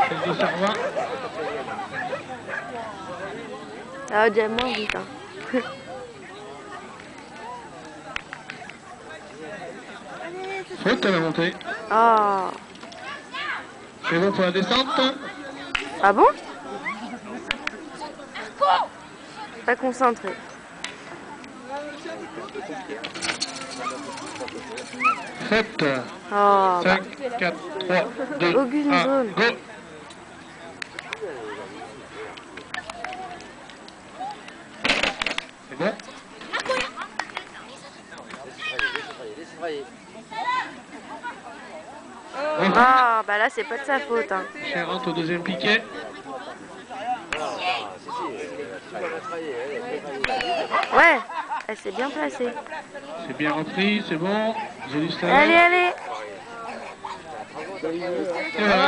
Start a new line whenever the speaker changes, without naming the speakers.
Celle de Servat.
Ça va déjà moins vite. Hein.
Faute à la montée.
Oh.
C'est bon pour la descente.
Ah bon? Pas concentré.
Faute.
Oh,
5, 4, 3, 2,
aucune
1,
zone.
go. C'est bon.
Ah, bah là, c'est pas de sa faute. Hein.
Cher rentre au deuxième piquet.
Ouais, elle s'est bien placée.
C'est bien repris, c'est bon. J'ai du
Allez, allez.
Et voilà.